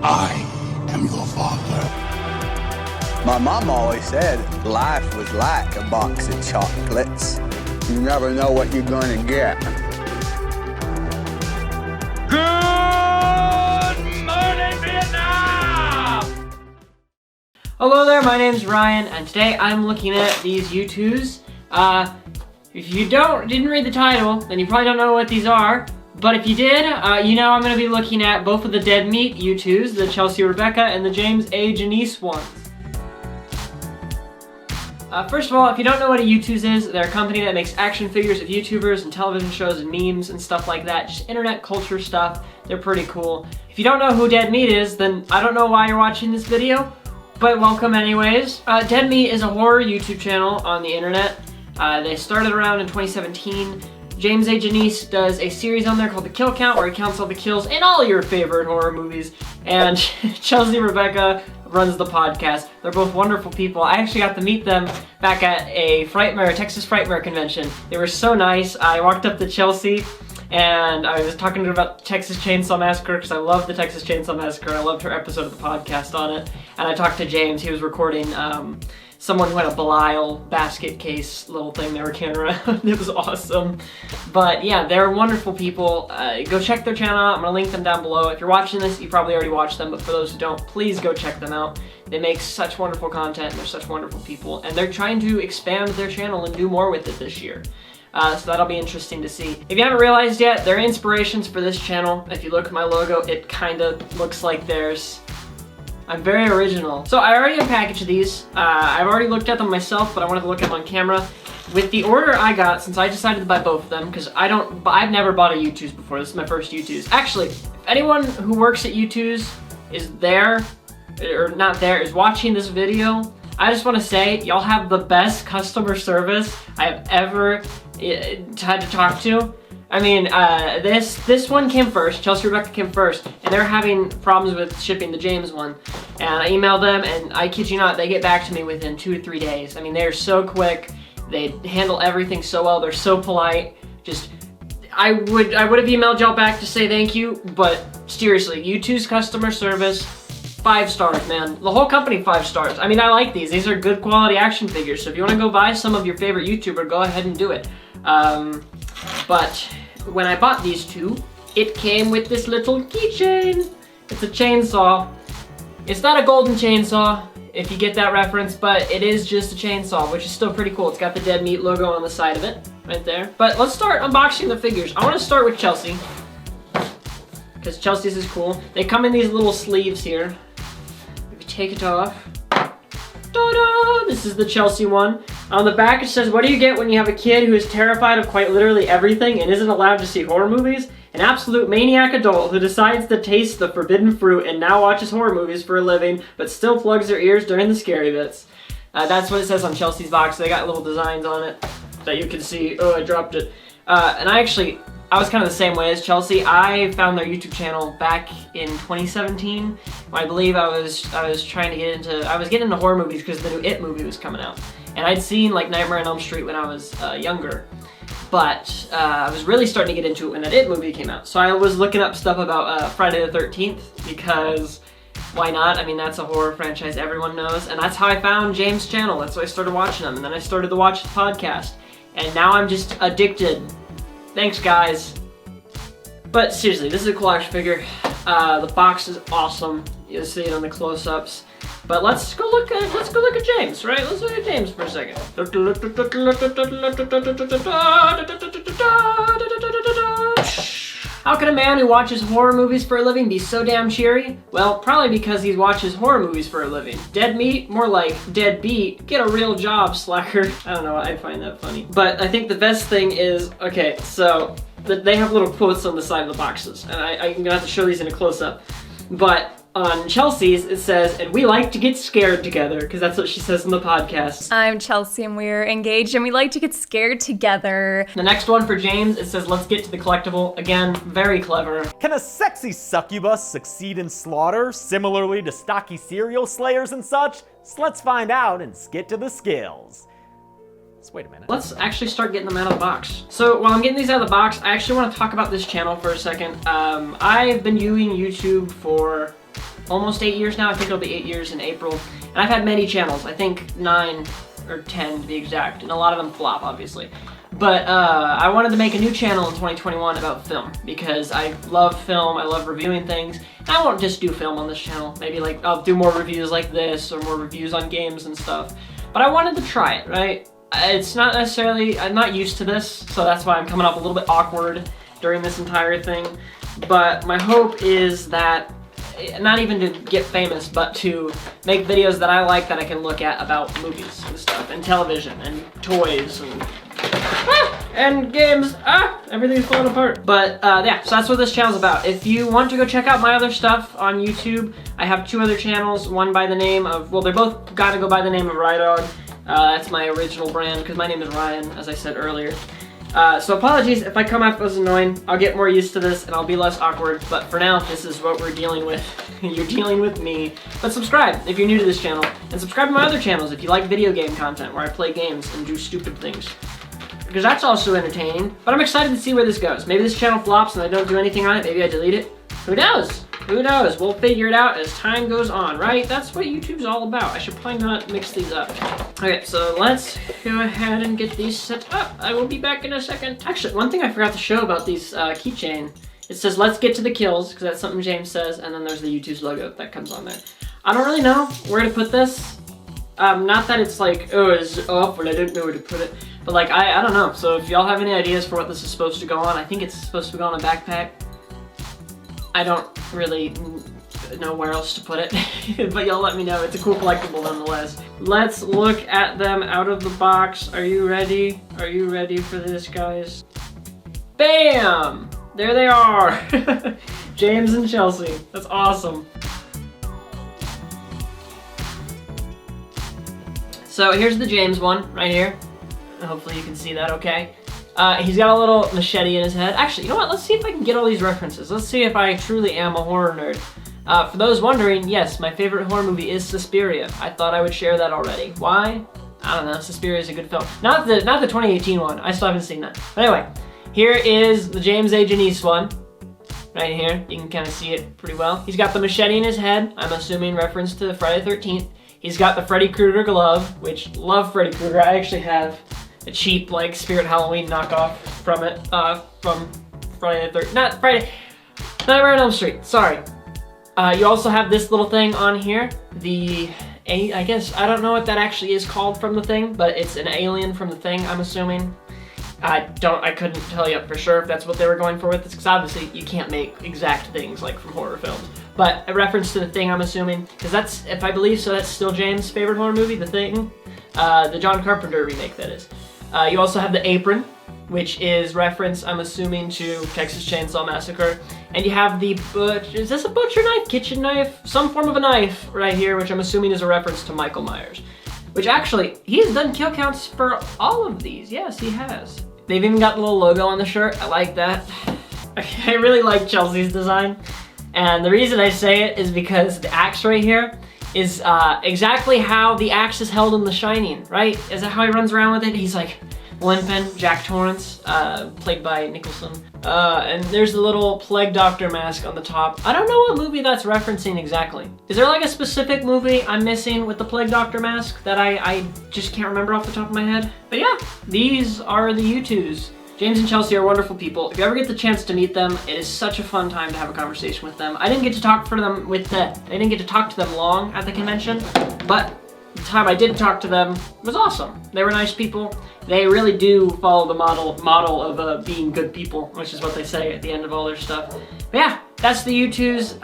I am your father. My mom always said life was like a box of chocolates. You never know what you're gonna get. Good morning, Vietnam! Hello there, my name's Ryan, and today I'm looking at these YouTooz. If you didn't read the title, then you probably don't know what these are. But if you did, you know I'm going to be looking at both of the Dead Meat YouTooz, the Chelsea Rebecca and the James A. Janice ones. First of all, if you don't know what a YouTooz is, they're a company that makes action figures of YouTubers and television shows and memes and stuff like that. Just internet culture stuff. They're pretty cool. If you don't know who Dead Meat is, then I don't know why you're watching this video, but welcome anyways. Dead Meat is a horror YouTube channel on the internet. They started around in 2017. James A. Janice does a series on there called The Kill Count, where he counts all the kills in all your favorite horror movies. And Chelsea Rebecca runs the podcast. They're both wonderful people. I actually got to meet them back at a Texas Frightmare convention. They were so nice. I walked up to Chelsea and I was talking to her about Texas Chainsaw Massacre because I love the Texas Chainsaw Massacre. I loved her episode of the podcast on it. And I talked to James. He was recording someone who had a Belial basket case little thing they were carrying around. It was awesome. But yeah, they're wonderful people. Go check their channel out. I'm gonna link them down below. If you're watching this, you probably already watched them, but for those who don't, please go check them out. They make such wonderful content and they're such wonderful people. And they're trying to expand their channel and do more with it this year. So that'll be interesting to see. If you haven't realized yet, their inspirations for this channel, if you look at my logo, it kind of looks like theirs. I'm very original. So I already unpackaged these. I've already looked at them myself, but I wanted to look at them on camera. With the order I got, since I decided to buy both of them, because I've never bought a YouTooz before. This is my first YouTooz. Actually, if anyone who works at YouTooz is there, or not there, is watching this video, I just want to say, y'all have the best customer service I have ever had to talk to. I mean, this one came first, Chelsea Rebecca came first, and they're having problems with shipping the James one. And I emailed them, and I kid you not, they get back to me within 2 to 3 days. I mean, they're so quick, they handle everything so well, they're so polite. Just, I would have emailed y'all back to say thank you, but seriously, YouTooz customer service, 5 stars, man. The whole company 5 stars. I mean, I like these. These are good quality action figures, so if you want to go buy some of your favorite YouTuber, go ahead and do it. But when I bought these two, it came with this little keychain. It's a chainsaw. It's not a golden chainsaw, if you get that reference, but it is just a chainsaw, which is still pretty cool. It's got the Dead Meat logo on the side of it, right there. But let's start unboxing the figures. I want to start with Chelsea, because Chelsea's is cool. They come in these little sleeves here. If you take it off, ta-da! This is the Chelsea one. On the back it says, what do you get when you have a kid who is terrified of quite literally everything and isn't allowed to see horror movies? An absolute maniac adult who decides to taste the forbidden fruit and now watches horror movies for a living, but still plugs their ears during the scary bits. That's what it says on Chelsea's box. They got little designs on it that you can see. Oh, I dropped it. And I was kind of the same way as Chelsea. I found their YouTube channel back in 2017. I believe I was trying to get into, I was getting into horror movies because the new It movie was coming out. And I'd seen like Nightmare on Elm Street when I was younger. But I was really starting to get into it when that It movie came out. So I was looking up stuff about Friday the 13th because why not? I mean, that's a horror franchise everyone knows. And that's how I found James' channel. That's why I started watching them. And then I started to watch the podcast. And now I'm just addicted. Thanks, guys. But seriously, this is a cool action figure. The box is awesome. You'll see it on the close-ups. But let's go look at James, right? Let's look at James for a second. How can a man who watches horror movies for a living be so damn cheery? Well, probably because he watches horror movies for a living. Dead meat? More like dead beat. Get a real job, slacker. I don't know, I find that funny. But I think the best thing is, okay, so they have little quotes on the side of the boxes. And I'm gonna have to show these in a close-up. But on Chelsea's, it says, and we like to get scared together, because that's what she says in the podcast. I'm Chelsea, and we're engaged, and we like to get scared together. The next one for James, it says, let's get to the collectible. Again, very clever. Can a sexy succubus succeed in slaughter, similarly to stocky serial slayers and such? So let's find out and get to the skills. So wait a minute. Let's actually start getting them out of the box. So while I'm getting these out of the box, I actually want to talk about this channel for a second. I've been doing YouTube for almost 8 years now. I think it'll be 8 years in April. And I've had many channels, I think 9 or 10 to be exact, and a lot of them flop, obviously. But I wanted to make a new channel in 2021 about film, because I love film, I love reviewing things. And I won't just do film on this channel. Maybe like I'll do more reviews like this, or more reviews on games and stuff. But I wanted to try it, right? It's not necessarily, I'm not used to this, so that's why I'm coming up a little bit awkward during this entire thing. But my hope is that, not even to get famous, but to make videos that I like that I can look at about movies and stuff, and television, and toys, and games. Everything's falling apart. But yeah, so that's what this channel's about. If you want to go check out my other stuff on YouTube, I have 2 other channels, one by the name of, well, they're both gotta go by the name of Rydog. That's my original brand, because my name is Ryan, as I said earlier. So apologies if I come off as annoying. I'll get more used to this and I'll be less awkward, but for now, this is what we're dealing with. You're dealing with me. But subscribe if you're new to this channel, and subscribe to my other channels if you like video game content where I play games and do stupid things, because that's also entertaining. But I'm excited to see where this goes. Maybe this channel flops and I don't do anything on it. Maybe I delete it. Who knows? Who knows? We'll figure it out as time goes on, right? That's what YouTube's all about. I should probably not mix these up. Okay, so let's go ahead and get these set up. I will be back in a second. Actually, one thing I forgot to show about these keychain, it says, let's get to the kills, because that's something James says, and then there's the YouTooz logo that comes on there. I don't really know where to put this. Not that it's like, oh, it's awful, I didn't know where to put it. But like, I don't know. So if y'all have any ideas for what this is supposed to go on, I think it's supposed to go on a backpack. I don't really know where else to put it, but y'all let me know. It's a cool collectible nonetheless. Let's look at them out of the box. Are you ready? Are you ready for this, guys? Bam! There they are! James and Chelsea. That's awesome. So here's the James one right here. Hopefully you can see that okay. He's got a little machete in his head. Actually, you know what? Let's see if I can get all these references. Let's see if I truly am a horror nerd. For those wondering, yes, my favorite horror movie is Suspiria. I thought I would share that already. Why? I don't know. Suspiria is a good film. Not the 2018 one. I still haven't seen that. But anyway, here is the James A. Janice one. Right here. You can kind of see it pretty well. He's got the machete in his head. I'm assuming reference to Friday the 13th. He's got the Freddy Krueger glove, which love Freddy Krueger. I actually have a cheap, like, Spirit Halloween knockoff from it, from Friday the 13th. Not Friday, Nightmare on Elm Street, sorry. You also have this little thing on here, I guess, I don't know what that actually is called from the thing, but it's an alien from the thing, I'm assuming. I couldn't tell you for sure if that's what they were going for with this, because obviously you can't make exact things like from horror films. But a reference to the thing, I'm assuming, because that's, if I believe so, that's still James' favorite horror movie, The Thing. The John Carpenter remake, that is. You also have the apron, which is reference, I'm assuming, to Texas Chainsaw Massacre. And you have the is this a butcher knife, kitchen knife? Some form of a knife right here, which I'm assuming is a reference to Michael Myers. Which actually, he's done kill counts for all of these. Yes, he has. They've even got the little logo on the shirt. I like that. I really like Chelsea's design. And the reason I say it is because the axe right here is exactly how the axe is held in The Shining, right? Is that how he runs around with it? He's like limping, Jack Torrance, played by Nicholson. And there's the little Plague Doctor mask on the top. I don't know what movie that's referencing exactly. Is there like a specific movie I'm missing with the Plague Doctor mask that I just can't remember off the top of my head? But yeah, these are the YouTooz. James and Chelsea are wonderful people. If you ever get the chance to meet them, it is such a fun time to have a conversation with them. I didn't get to talk to them long at the convention, but the time I did talk to them was awesome. They were nice people. They really do follow the model of being good people, which is what they say at the end of all their stuff. But yeah, that's the YouTooz.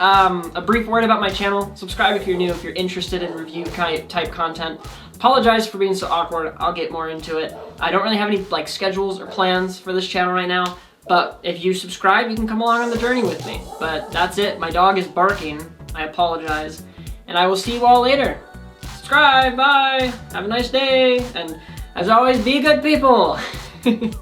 A brief word about my channel. Subscribe if you're new, if you're interested in review type content. Apologize for being so awkward. I'll get more into it. I don't really have any like schedules or plans for this channel right now, but if you subscribe, you can come along on the journey with me. But that's it. My dog is barking. I apologize. And I will see you all later. Subscribe, bye, have a nice day, and as always, be good people.